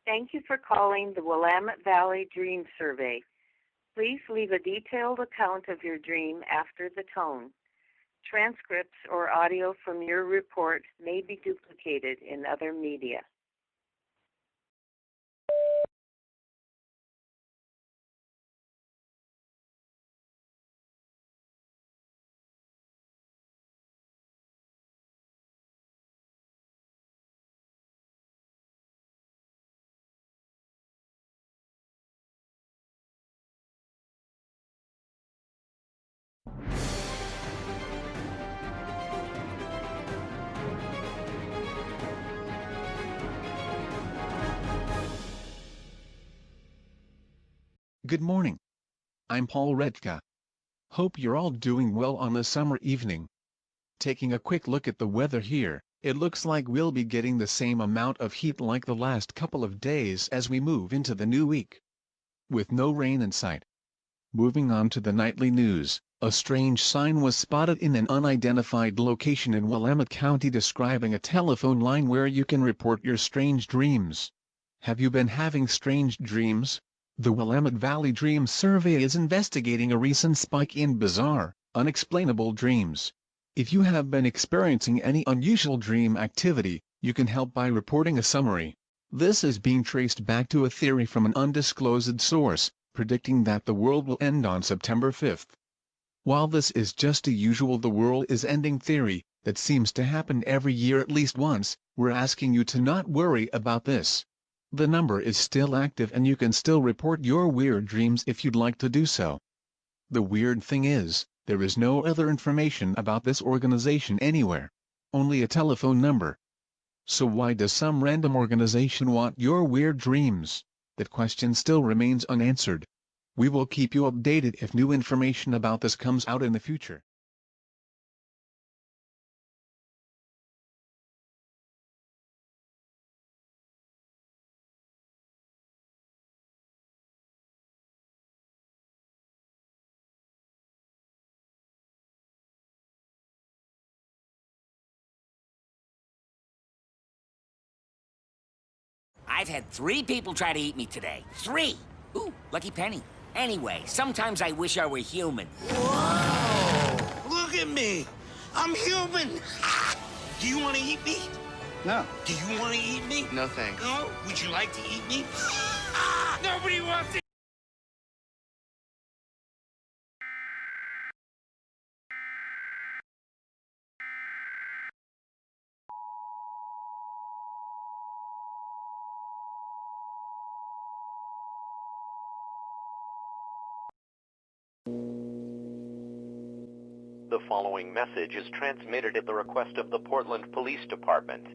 Thank you for calling the Willamette Valley Dream Survey. Please leave a detailed account of your dream after the tone. Transcripts or audio from your report may be duplicated in other media. Good morning. I'm Paul Redka. Hope you're all doing well on this summer evening. Taking a quick look at the weather here, it looks like we'll be getting the same amount of heat like the last couple of days as we move into the new week. With no rain in sight. Moving on to the nightly news, a strange sign was spotted in an unidentified location in Willamette County describing a telephone line where you can report your strange dreams. Have you been having strange dreams? The Willamette Valley Dream Survey is investigating a recent spike in bizarre, unexplainable dreams. If you have been experiencing any unusual dream activity, you can help by reporting a summary. This is being traced back to a theory from an undisclosed source, predicting that the world will end on September 5th. While this is just a usual the world is ending theory, that seems to happen every year at least once, we're asking you to not worry about this. The number is still active and you can still report your weird dreams if you'd like to do so. The weird thing is, there is no other information about this organization anywhere. Only a telephone number. So why does some random organization want your weird dreams? That question still remains unanswered. We will keep you updated if new information about this comes out in the future. I've had 3 people try to eat me today. 3! Ooh, lucky penny. Anyway, sometimes I wish I were human. Whoa! Look at me! I'm human! Do you want to eat me? No. Do you want to eat me? No, thanks. No? Would you like to eat me? Nobody wants to. The following message is transmitted at the request of the Portland Police Department.